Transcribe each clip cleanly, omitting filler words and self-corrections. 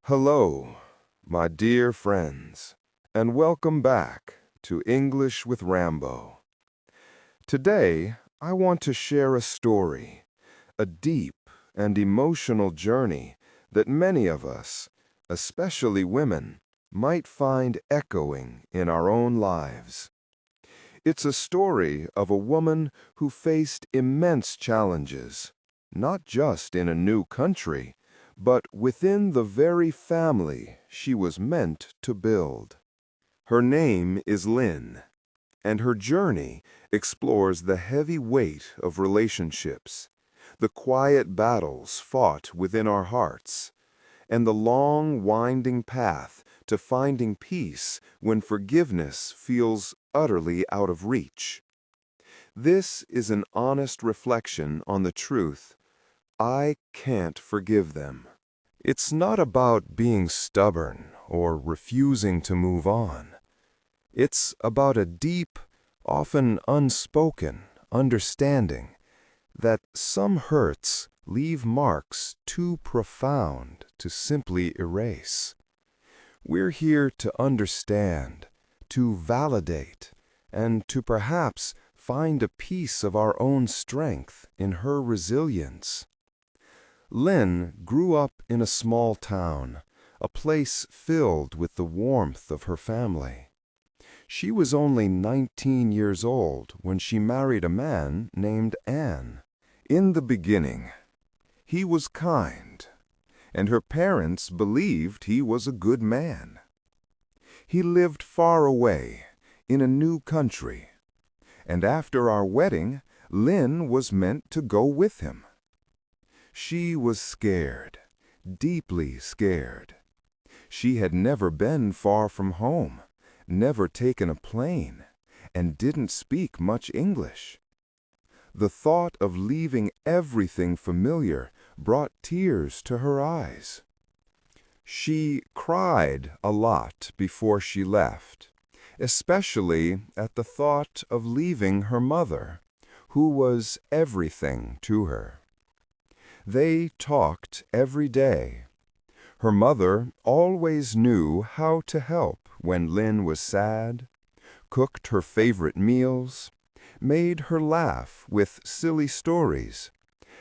Hello, my dear friends, and welcome back to English with Rambo. Today, I want to share a story, a deep and emotional journey that many of us, especially women, might find echoing in our own lives. It's a story of a woman who faced immense challenges, not just in a new country, but within the very family she was meant to build. Her name is Lynn, and her journey explores the heavy weight of relationships, the quiet battles fought within our hearts, and the long, winding path to finding peace when forgiveness feels utterly out of reach. This is an honest reflection on the truth: I can't forgive them. It's not about being stubborn or refusing to move on. It's about a deep, often unspoken understanding that some hurts leave marks too profound to simply erase. We're here to understand, to validate, and to perhaps find a piece of our own strength in her resilience. Lynn grew up in a small town, a place filled with the warmth of her family. She was only 19 years old when she married a man named Ann. In the beginning, he was kind, and her parents believed he was a good man. He lived far away, in a new country, and after our wedding, Lynn was meant to go with him. She was scared, deeply scared. She had never been far from home, never taken a plane, and didn't speak much English. The thought of leaving everything familiar brought tears to her eyes. She cried a lot before she left, especially at the thought of leaving her mother, who was everything to her. They talked every day. Her mother always knew how to help when Lynn was sad, cooked her favorite meals, made her laugh with silly stories,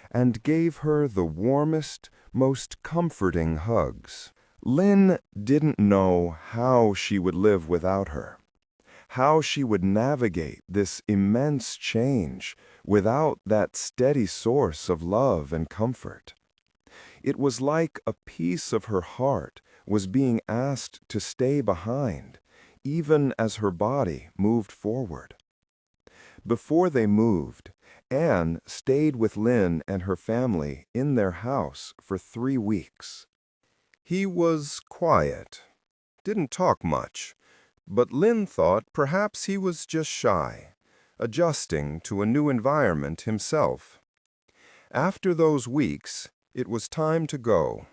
and gave her the warmest, most comforting hugs. Lynn didn't know how she would live without her, how she would navigate this immense change without that steady source of love and comfort. It was like a piece of her heart was being asked to stay behind, even as her body moved forward. Before they moved, Anne stayed with Lynn and her family in their house for 3 weeks. He was quiet, didn't talk much, but Lynn thought perhaps he was just shy, adjusting to a new environment himself. After those weeks, it was time to go.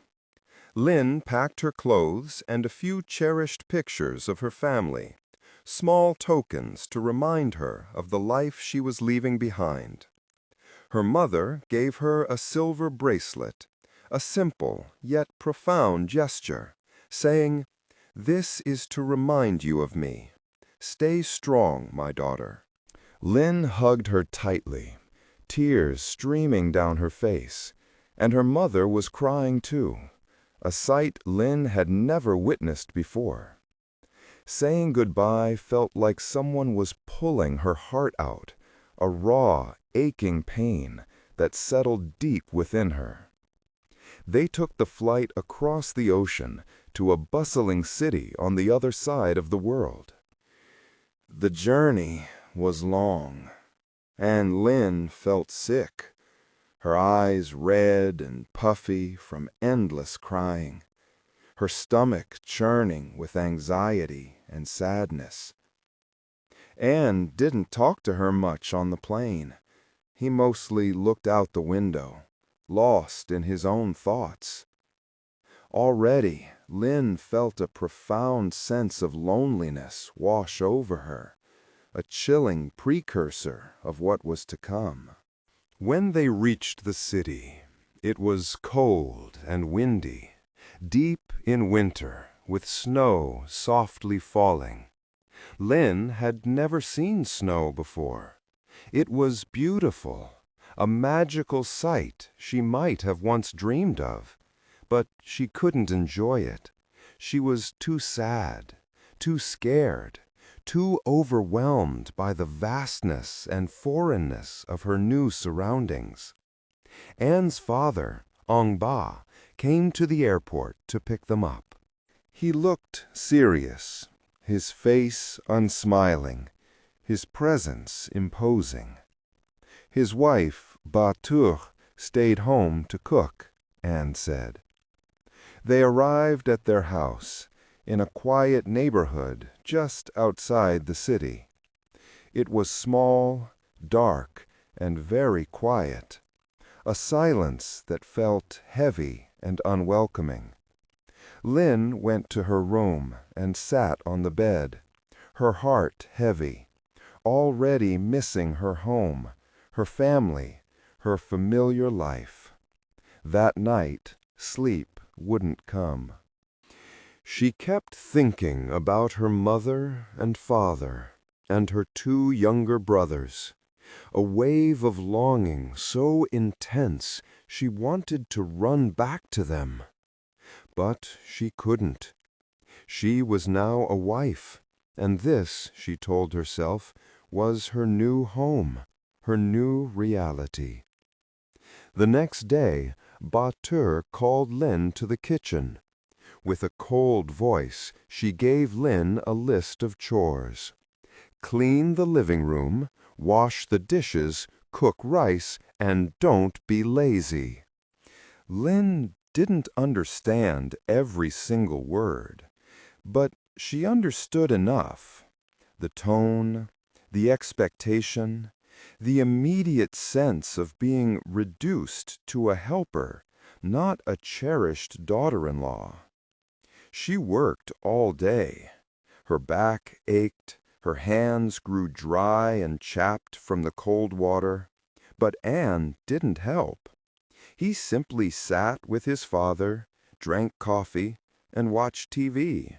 Lynn packed her clothes and a few cherished pictures of her family, small tokens to remind her of the life she was leaving behind. Her mother gave her a silver bracelet, a simple yet profound gesture, saying, "This is to remind you of me. Stay strong, my daughter." Lynn hugged her tightly, tears streaming down her face, and her mother was crying too, a sight Lynn had never witnessed before. Saying goodbye felt like someone was pulling her heart out, a raw, aching pain that settled deep within her. They took the flight across the ocean to a bustling city on the other side of the world. The journey was long, and Lynn felt sick, her eyes red and puffy from endless crying, her stomach churning with anxiety and sadness. Anne didn't talk to her much on the plane. He mostly looked out the window, lost in his own thoughts. Already, Lynn felt a profound sense of loneliness wash over her, a chilling precursor of what was to come. When they reached the city, it was cold and windy, deep in winter, with snow softly falling. Linh had never seen snow before. It was beautiful, a magical sight she might have once dreamed of, but she couldn't enjoy it. She was too sad, too scared, too overwhelmed by the vastness and foreignness of her new surroundings. Anne's father, Ba, came to the airport to pick them up. He looked serious, his face unsmiling, his presence imposing. His wife, Ba stayed home to cook, Anne said. They arrived at their house, in a quiet neighborhood just outside the city. It was small, dark, and very quiet, a silence that felt heavy and unwelcoming. Linh went to her room and sat on the bed, her heart heavy, already missing her home, her family, her familiar life. That night, sleep wouldn't come. She kept thinking about her mother and father and her two younger brothers, a wave of longing so intense she wanted to run back to them. But she couldn't. She was now a wife, and this, she told herself, was her new home, her new reality. The next day, Ba called Linh to the kitchen. With a cold voice, she gave Linh a list of chores. Clean the living room, wash the dishes, cook rice, and don't be lazy. Linh didn't understand every single word, but she understood enough. The tone, the expectation, the immediate sense of being reduced to a helper, not a cherished daughter-in-law. She worked all day. Her back ached, her hands grew dry and chapped from the cold water, but Anne didn't help. He simply sat with his father, drank coffee, and watched TV.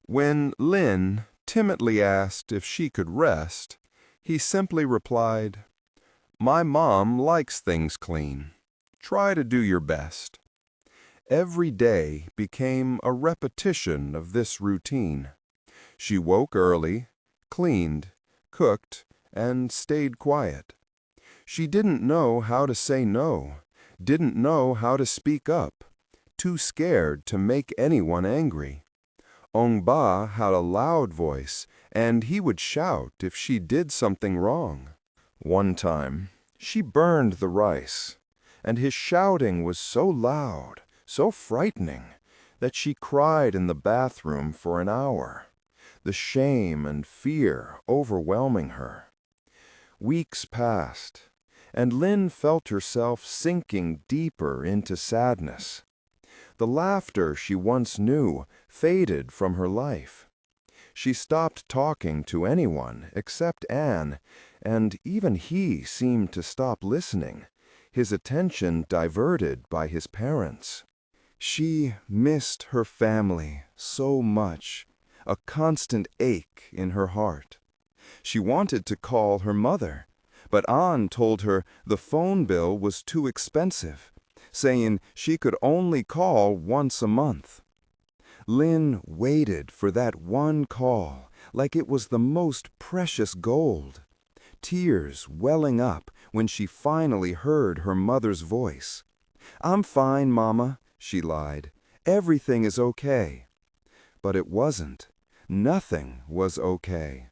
When Linh timidly asked if she could rest, he simply replied, "My mom likes things clean. Try to do your best." Every day became a repetition of this routine. She woke early, cleaned, cooked, and stayed quiet. She didn't know how to say no, didn't know how to speak up, too scared to make anyone angry. Ba had a loud voice, and he would shout if she did something wrong. One time, she burned the rice, and his shouting was so loud, so frightening, that she cried in the bathroom for an hour, the shame and fear overwhelming her. Weeks passed, and Linh felt herself sinking deeper into sadness. The laughter she once knew faded from her life. She stopped talking to anyone except Anne, and even he seemed to stop listening, his attention diverted by his parents. She missed her family so much, a constant ache in her heart. She wanted to call her mother, but Anne told her the phone bill was too expensive, saying she could only call once a month. Linh waited for that one call like it was the most precious gold, tears welling up when she finally heard her mother's voice. "I'm fine, Mama," she lied. "Everything is okay." But it wasn't. Nothing was okay.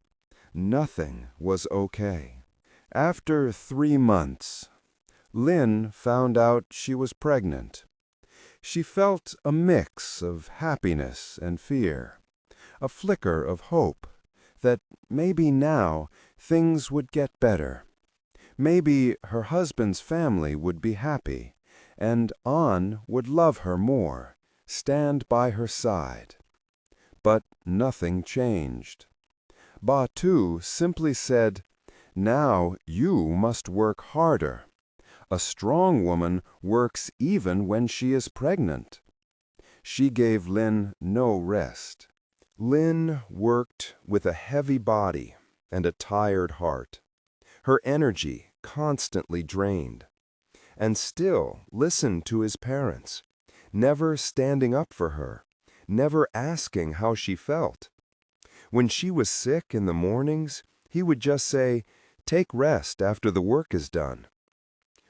Nothing was okay. After 3 months, Linh found out she was pregnant. She felt a mix of happiness and fear, a flicker of hope that maybe now things would get better. Maybe her husband's family would be happy, and Anne would love her more, stand by her side. But nothing changed. Ba simply said, "Now you must work harder. A strong woman works even when she is pregnant." She gave Lin no rest. Lin worked with a heavy body and a tired heart, her energy constantly drained, and still listened to his parents, never standing up for her, never asking how she felt. When she was sick in the mornings, he would just say, "Take rest after the work is done."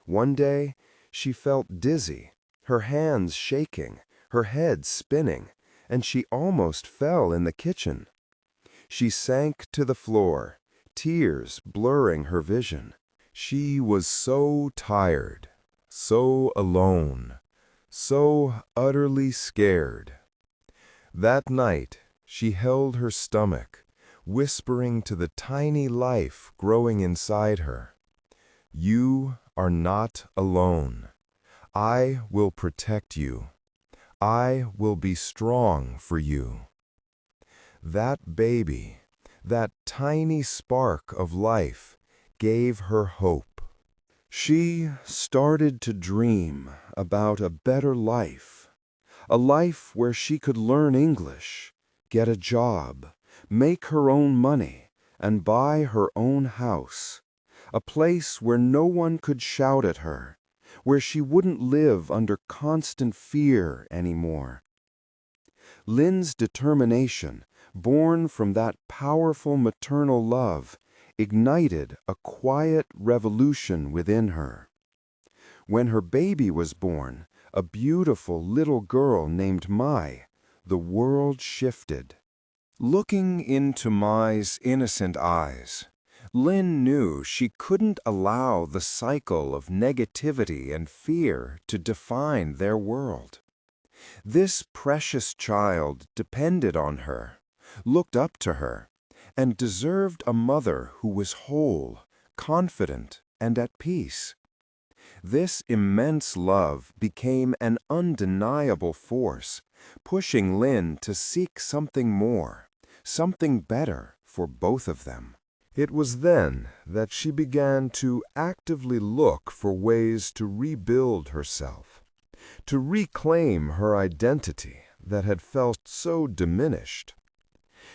One day, she felt dizzy, her hands shaking, her head spinning, and she almost fell in the kitchen. She sank to the floor, tears blurring her vision. She was so tired, so alone, so utterly scared. That night, she held her stomach, whispering to the tiny life growing inside her, "You are not alone. I will protect you. I will be strong for you." That baby, that tiny spark of life, gave her hope. She started to dream about a better life, a life where she could learn English, get a job, make her own money, and buy her own house, a place where no one could shout at her, where she wouldn't live under constant fear anymore. Lin's determination, born from that powerful maternal love, ignited a quiet revolution within her. When her baby was born, a beautiful little girl named Mai, the world shifted. Looking into Mai's innocent eyes, Lin knew she couldn't allow the cycle of negativity and fear to define their world. This precious child depended on her, looked up to her, and deserved a mother who was whole, confident, and at peace. This immense love became an undeniable force, pushing Lin to seek something more, something better for both of them. It was then that she began to actively look for ways to rebuild herself, to reclaim her identity that had felt so diminished.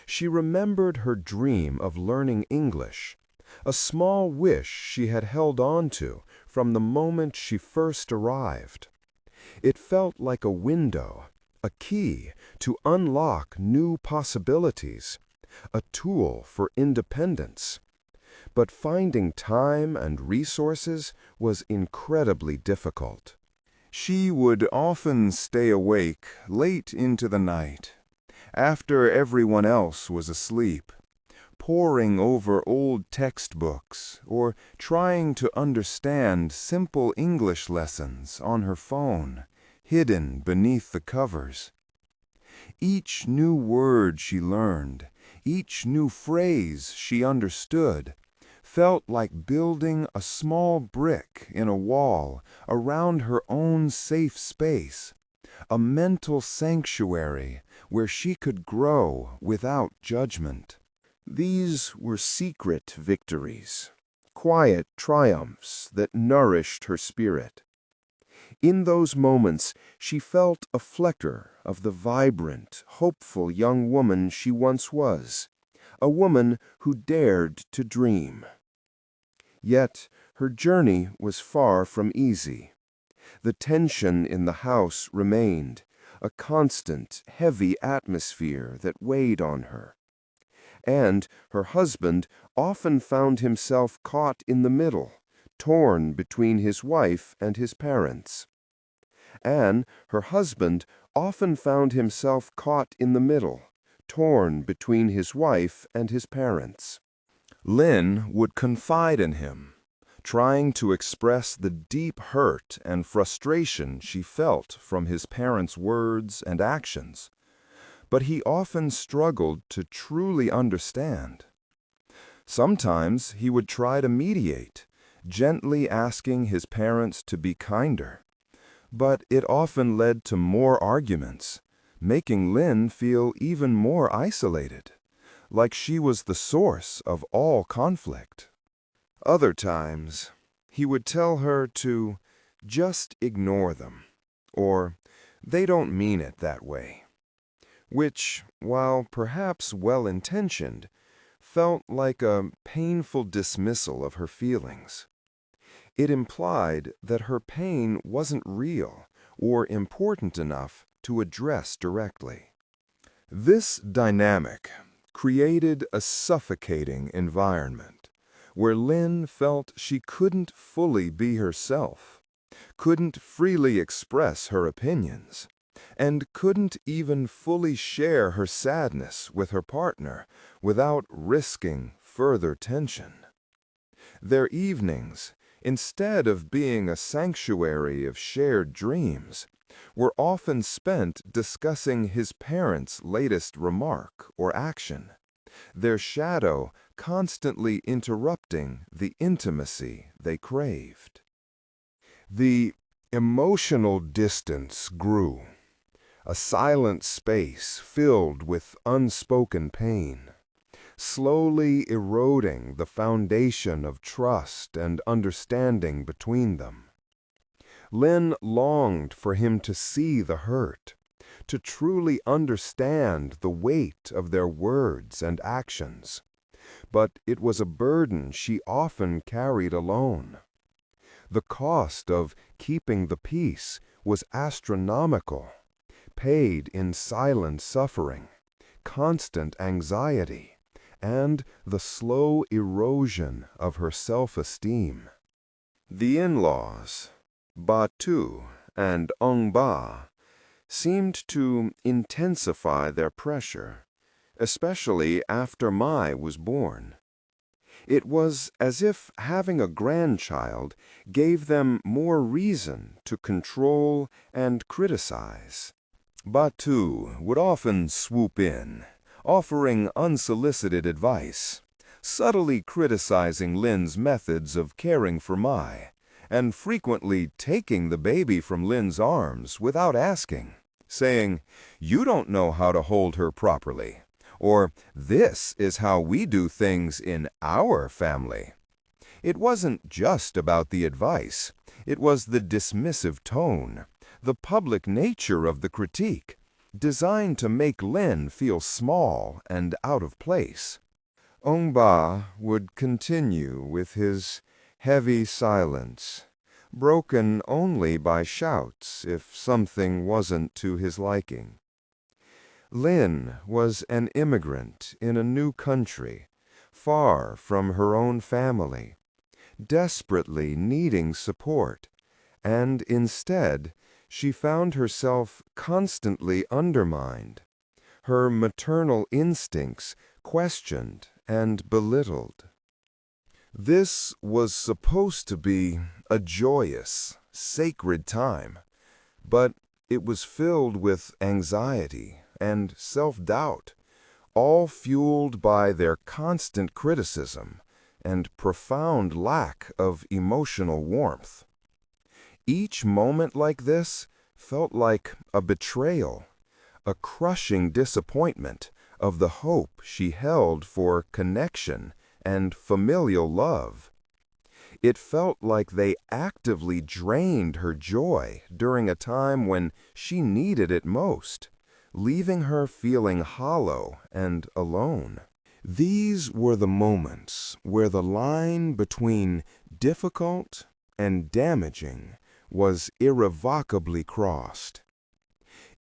She remembered her dream of learning English, a small wish she had held on to from the moment she first arrived. It felt like a window, a key to unlock new possibilities, a tool for independence. But finding time and resources was incredibly difficult. She would often stay awake late into the night, after everyone else was asleep, poring over old textbooks or trying to understand simple English lessons on her phone, hidden beneath the covers. Each new word she learned, each new phrase she understood, felt like building a small brick in a wall around her own safe space, a mental sanctuary where she could grow without judgment. These were secret victories, quiet triumphs that nourished her spirit. In those moments, she felt a flicker of the vibrant, hopeful young woman she once was, a woman who dared to dream. Yet her journey was far from easy. The tension in the house remained, a constant, heavy atmosphere that weighed on her. And her husband often found himself caught in the middle, torn between his wife and his parents. And her husband often found himself caught in the middle, torn between his wife and his parents. Lin would confide in him, trying to express the deep hurt and frustration she felt from his parents' words and actions, but he often struggled to truly understand. Sometimes he would try to mediate, gently asking his parents to be kinder, but it often led to more arguments, making Lin feel even more isolated, like she was the source of all conflict. Other times, he would tell her to just ignore them, or they don't mean it that way. Which, while perhaps well-intentioned, felt like a painful dismissal of her feelings. It implied that her pain wasn't real or important enough to address directly. This dynamic created a suffocating environment where Lynn felt she couldn't fully be herself, couldn't freely express her opinions, and couldn't even fully share her sadness with her partner without risking further tension. Their evenings, instead of being a sanctuary of shared dreams, were often spent discussing his parents' latest remark or action, their shadow constantly interrupting the intimacy they craved. The emotional distance grew, a silent space filled with unspoken pain, slowly eroding the foundation of trust and understanding between them. Lynn longed for him to see the hurt, to truly understand the weight of their words and actions, but it was a burden she often carried alone. The cost of keeping the peace was astronomical, paid in silent suffering, constant anxiety, and the slow erosion of her self-esteem. The in-laws, Batu and Ongba, seemed to intensify their pressure, especially after Mai was born. It was as if having a grandchild gave them more reason to control and criticize. Batu would often swoop in, offering unsolicited advice, subtly criticizing Lynn's methods of caring for Mai, and frequently taking the baby from Lynn's arms without asking, saying, "You don't know how to hold her properly," or "This is how we do things in our family." It wasn't just about the advice, it was the dismissive tone, the public nature of the critique, designed to make Lynn feel small and out of place. Ongba would continue with his heavy silence, broken only by shouts if something wasn't to his liking. Lynn was an immigrant in a new country, far from her own family, desperately needing support, and instead she found herself constantly undermined, her maternal instincts questioned and belittled. This was supposed to be a joyous, sacred time, but it was filled with anxiety and self-doubt, all fueled by their constant criticism and profound lack of emotional warmth. Each moment like this felt like a betrayal, a crushing disappointment of the hope she held for connection and familial love. It felt like they actively drained her joy during a time when she needed it most, leaving her feeling hollow and alone. These were the moments where the line between difficult and damaging was irrevocably crossed.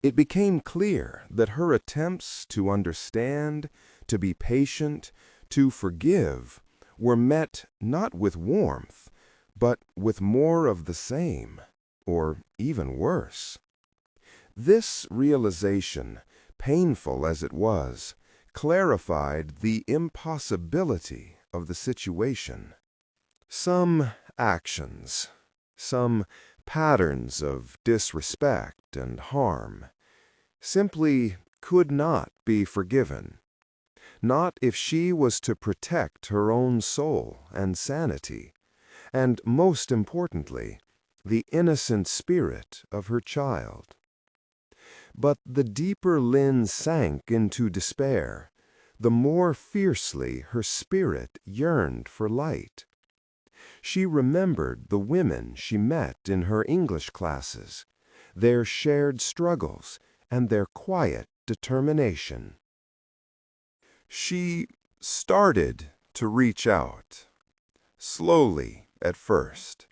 It became clear that her attempts to understand, to be patient, to forgive, were met not with warmth, but with more of the same, or even worse. This realization, painful as it was, clarified the impossibility of the situation. Some actions, some patterns of disrespect and harm, simply could not be forgiven, not if she was to protect her own soul and sanity, and most importantly, the innocent spirit of her child. But the deeper Lynn sank into despair, the more fiercely her spirit yearned for light. She remembered the women she met in her English classes, their shared struggles, and their quiet determination. She started to reach out, slowly at first,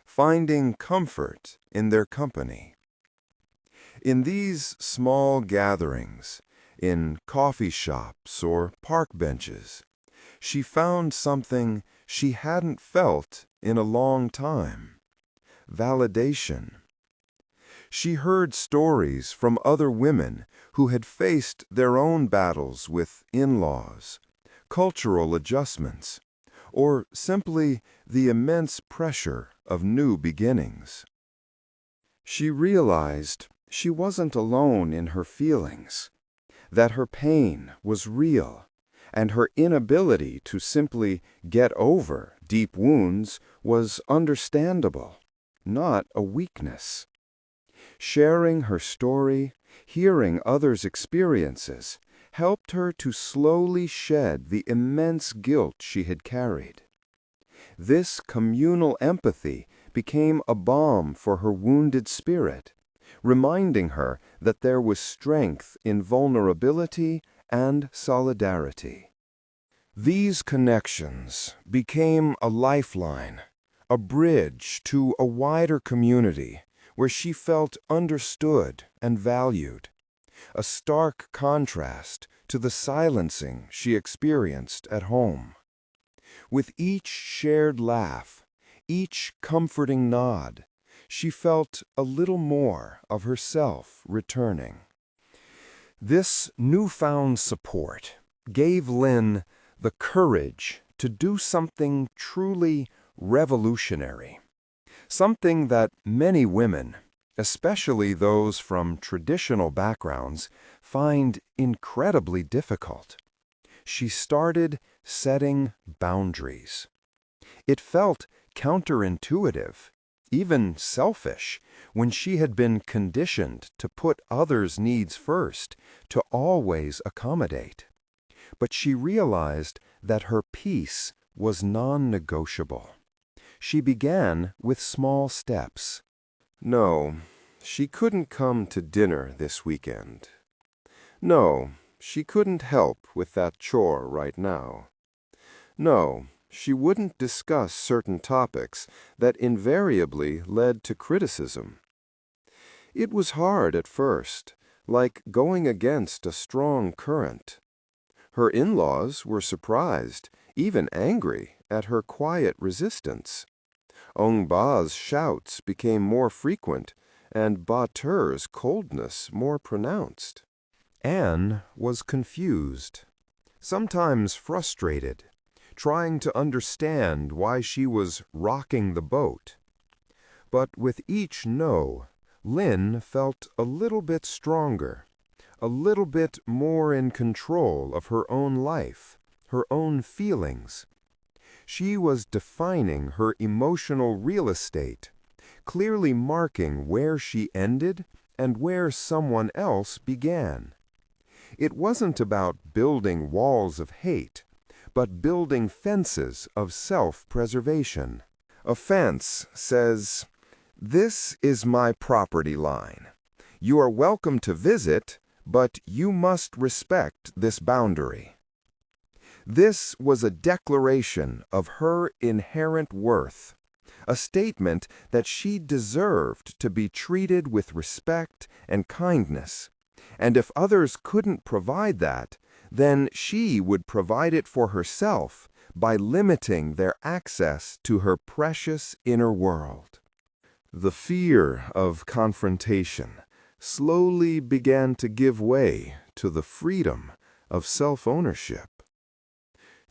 finding comfort in their company. In these small gatherings, in coffee shops or park benches, she found something she hadn't felt in a long time: validation. She heard stories from other women who had faced their own battles with in-laws, cultural adjustments, or simply the immense pressure of new beginnings. She realized she wasn't alone in her feelings, that her pain was real, and her inability to simply get over deep wounds was understandable, not a weakness. Sharing her story, hearing others' experiences, helped her to slowly shed the immense guilt she had carried. This communal empathy became a balm for her wounded spirit, reminding her that there was strength in vulnerability and solidarity. These connections became a lifeline, a bridge to a wider community where she felt understood and valued, a stark contrast to the silencing she experienced at home. With each shared laugh, each comforting nod, she felt a little more of herself returning. This newfound support gave Lynn the courage to do something truly revolutionary, something that many women, especially those from traditional backgrounds, find incredibly difficult. She started setting boundaries. It felt counterintuitive, even selfish, when she had been conditioned to put others' needs first, to always accommodate. But she realized that her peace was non-negotiable. She began with small steps. No, she couldn't come to dinner this weekend. No, she couldn't help with that chore right now. No, she wouldn't discuss certain topics that invariably led to criticism. It was hard at first, like going against a strong current. Her in-laws were surprised, even angry, at her quiet resistance. Ong Ba's shouts became more frequent, and Ba Tur's coldness more pronounced. Anne was confused, sometimes frustrated, trying to understand why she was rocking the boat. But with each no, Lynn felt a little bit stronger, a little bit more in control of her own life, her own feelings. She was defining her emotional real estate, clearly marking where she ended and where someone else began. It wasn't about building walls of hate, but building fences of self-preservation. A fence says, "This is my property line. You are welcome to visit, but you must respect this boundary." This was a declaration of her inherent worth, a statement that she deserved to be treated with respect and kindness, and if others couldn't provide that, then she would provide it for herself by limiting their access to her precious inner world. The fear of confrontation slowly began to give way to the freedom of self-ownership.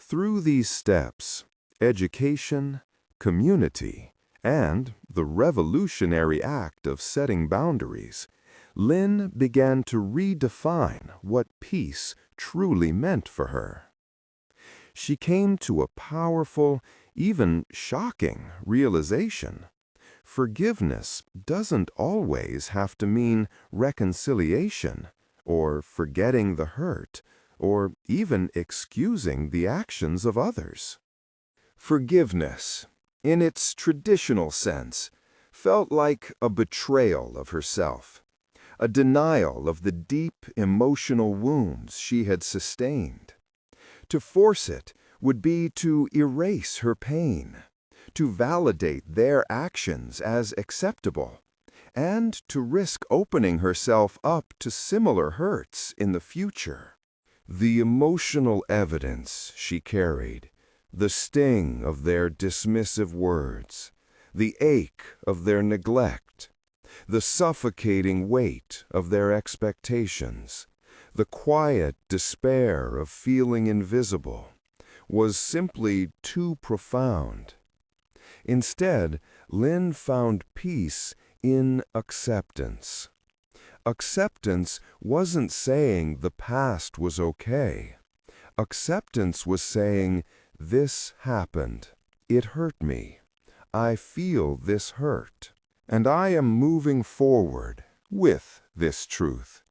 Through these steps, education, community, and the revolutionary act of setting boundaries, Lynn began to redefine what peace truly meant for her. She came to a powerful, even shocking realization. Forgiveness doesn't always have to mean reconciliation, or forgetting the hurt, or even excusing the actions of others. Forgiveness, in its traditional sense, felt like a betrayal of herself, a denial of the deep emotional wounds she had sustained. To force it would be to erase her pain, to validate their actions as acceptable, and to risk opening herself up to similar hurts in the future. The emotional evidence she carried, the sting of their dismissive words, the ache of their neglect, the suffocating weight of their expectations, the quiet despair of feeling invisible, was simply too profound. Instead, Lynn found peace in acceptance. Acceptance wasn't saying the past was okay. Acceptance was saying, this happened. It hurt me. I feel this hurt. And I am moving forward with this truth,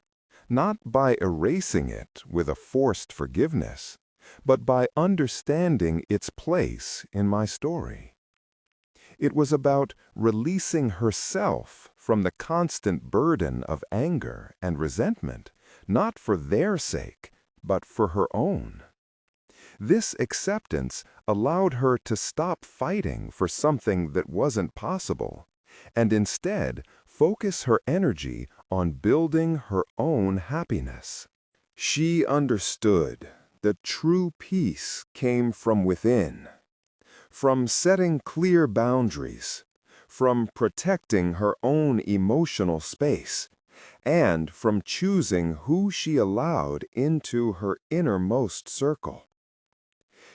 not by erasing it with a forced forgiveness, but by understanding its place in my story. It was about releasing herself from the constant burden of anger and resentment, not for their sake, but for her own. This acceptance allowed her to stop fighting for something that wasn't possible, and instead focus her energy on building her own happiness. She understood that true peace came from within, from setting clear boundaries, from protecting her own emotional space, and from choosing who she allowed into her innermost circle.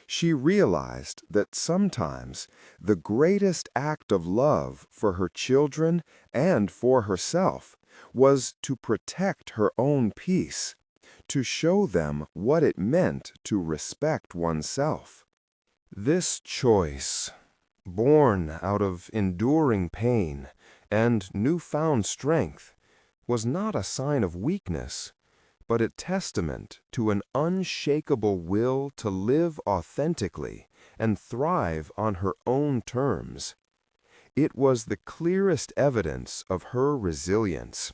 She realized that sometimes the greatest act of love for her children and for herself was to protect her own peace, to show them what it meant to respect oneself. This choice, born out of enduring pain and newfound strength, was not a sign of weakness, but a testament to an unshakable will to live authentically and thrive on her own terms. It was the clearest evidence of her resilience.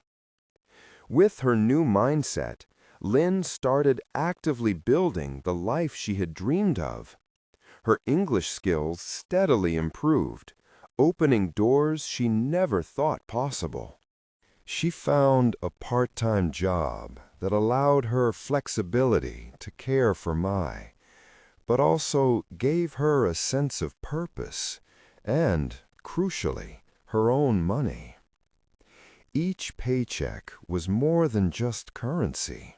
With her new mindset, Lynn started actively building the life she had dreamed of. Her English skills steadily improved, opening doors she never thought possible. She found a part-time job that allowed her flexibility to care for Mai, but also gave her a sense of purpose and, crucially, her own money. Each paycheck was more than just currency.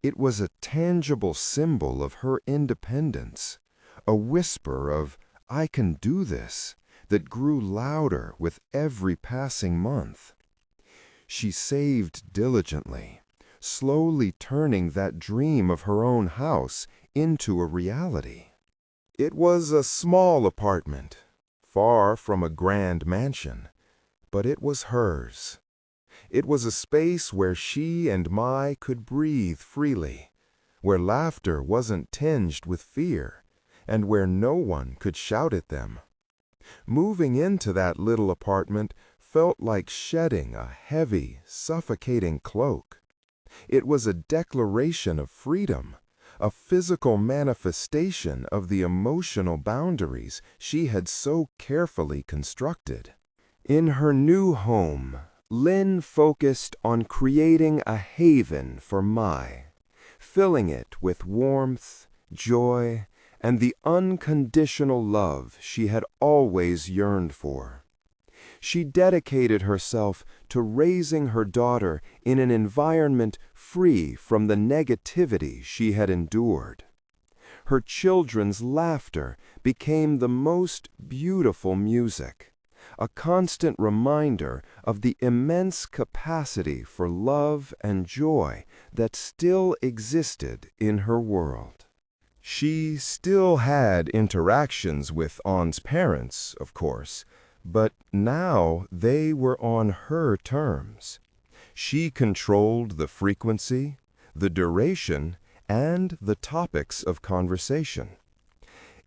It was a tangible symbol of her independence, a whisper of, "I can do this," that grew louder with every passing month. She saved diligently, slowly turning that dream of her own house into a reality. It was a small apartment, far from a grand mansion, but it was hers. It was a space where she and Mai could breathe freely, where laughter wasn't tinged with fear, and where no one could shout at them. Moving into that little apartment felt like shedding a heavy, suffocating cloak. It was a declaration of freedom, a physical manifestation of the emotional boundaries she had so carefully constructed. In her new home, Lynn focused on creating a haven for Mai, filling it with warmth, joy, and the unconditional love she had always yearned for. She dedicated herself to raising her daughter in an environment free from the negativity she had endured. Her children's laughter became the most beautiful music, a constant reminder of the immense capacity for love and joy that still existed in her world. She still had interactions with On's parents, of course, but now they were on her terms. She controlled the frequency, the duration, and the topics of conversation.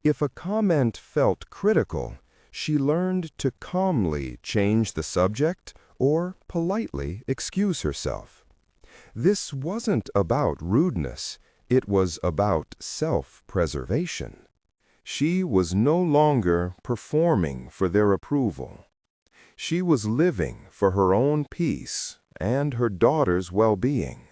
If a comment felt critical, she learned to calmly change the subject or politely excuse herself. This wasn't about rudeness, it was about self-preservation. She was no longer performing for their approval. She was living for her own peace and her daughter's well-being.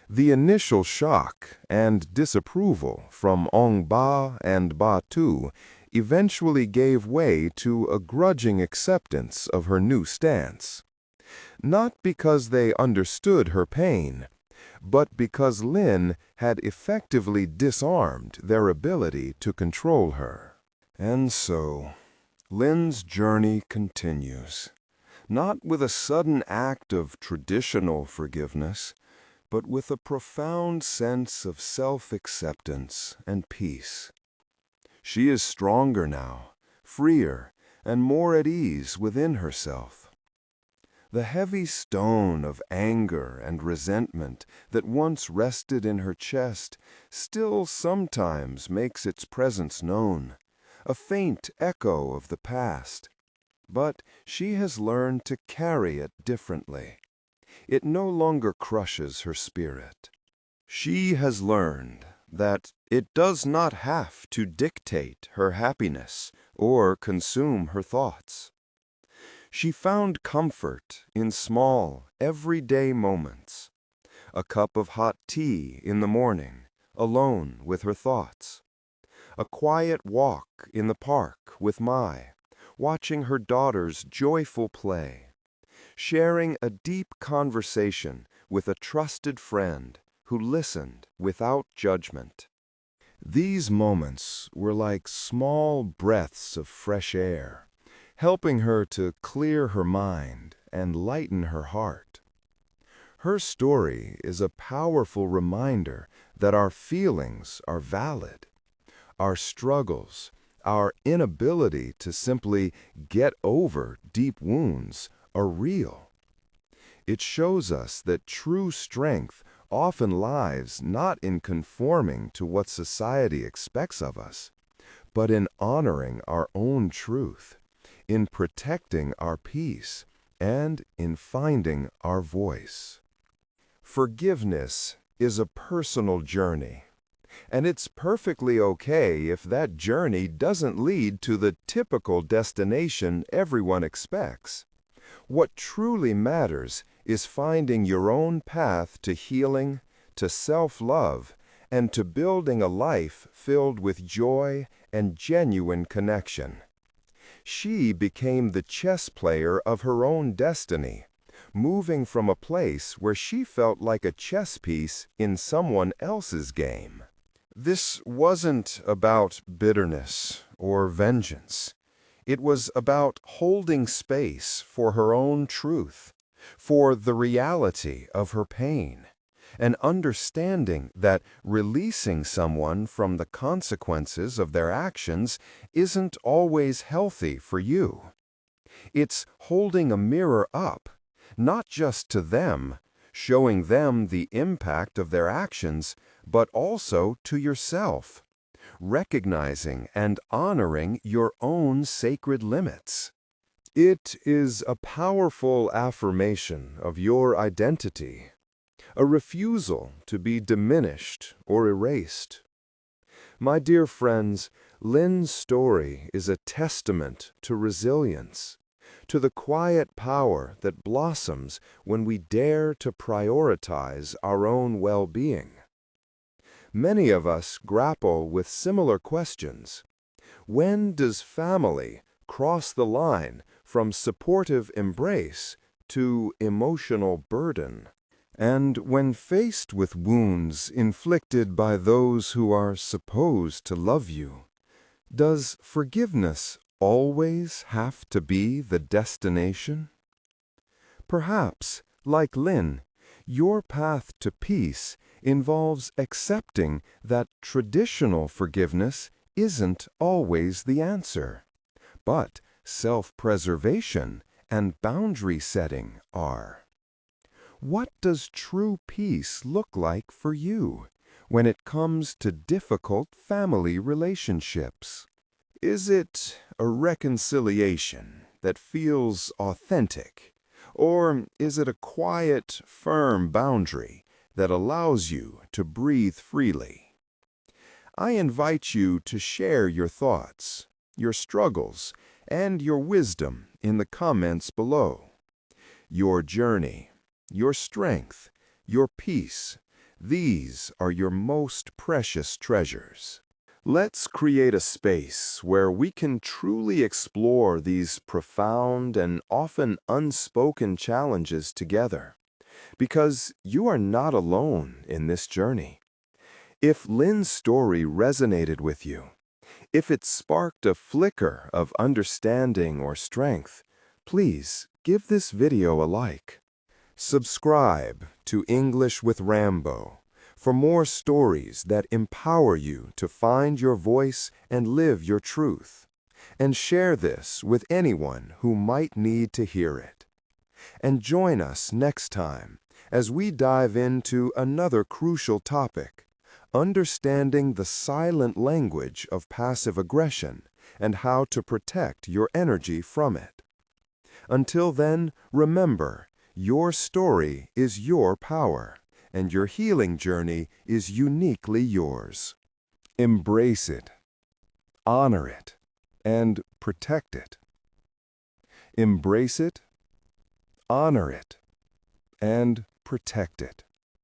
The initial shock and disapproval from Ong Ba and Ba Tu eventually gave way to a grudging acceptance of her new stance. Not because they understood her pain, but because Lin had effectively disarmed their ability to control her. And so, Lin's journey continues, not with a sudden act of traditional forgiveness, but with a profound sense of self-acceptance and peace. She is stronger now, freer, and more at ease within herself. The heavy stone of anger and resentment that once rested in her chest still sometimes makes its presence known, a faint echo of the past. But she has learned to carry it differently. It no longer crushes her spirit. She has learned that it does not have to dictate her happiness or consume her thoughts. She found comfort in small, everyday moments. A cup of hot tea in the morning, alone with her thoughts. A quiet walk in the park with Mai, watching her daughter's joyful play. Sharing a deep conversation with a trusted friend who listened without judgment. These moments were like small breaths of fresh air, helping her to clear her mind and lighten her heart. Her story is a powerful reminder that our feelings are valid. Our struggles, our inability to simply get over deep wounds are real. It shows us that true strength often lies not in conforming to what society expects of us, but in honoring our own truth, in protecting our peace, and in finding our voice. Forgiveness is a personal journey, and it's perfectly okay if that journey doesn't lead to the typical destination everyone expects. What truly matters is finding your own path to healing, to self-love, and to building a life filled with joy and genuine connection. She became the chess player of her own destiny, moving from a place where she felt like a chess piece in someone else's game. This wasn't about bitterness or vengeance. It was about holding space for her own truth, for the reality of her pain, and understanding that releasing someone from the consequences of their actions isn't always healthy for you. It's holding a mirror up, not just to them, showing them the impact of their actions, but also to yourself, recognizing and honoring your own sacred limits. It is a powerful affirmation of your identity, a refusal to be diminished or erased. My dear friends, Lin's story is a testament to resilience, to the quiet power that blossoms when we dare to prioritize our own well-being. Many of us grapple with similar questions. When does family cross the line from supportive embrace to emotional burden? And when faced with wounds inflicted by those who are supposed to love you, does forgiveness always have to be the destination? Perhaps, like Lin, your path to peace involves accepting that traditional forgiveness isn't always the answer, but self-preservation and boundary setting are. What does true peace look like for you when it comes to difficult family relationships? Is it a reconciliation that feels authentic? Or is it a quiet, firm boundary that allows you to breathe freely? I invite you to share your thoughts, your struggles, and your wisdom in the comments below. Your journey, your strength, your peace, these are your most precious treasures. Let's create a space where we can truly explore these profound and often unspoken challenges together, because you are not alone in this journey. If Lynn's story resonated with you, if it sparked a flicker of understanding or strength, please give this video a like. Subscribe to English with Rambo for more stories that empower you to find your voice and live your truth. And share this with anyone who might need to hear it. And join us next time as we dive into another crucial topic: understanding the silent language of passive aggression and how to protect your energy from it. Until then, remember, your story is your power, and your healing journey is uniquely yours. Embrace it, honor it, and protect it. Embrace it, honor it, and protect it.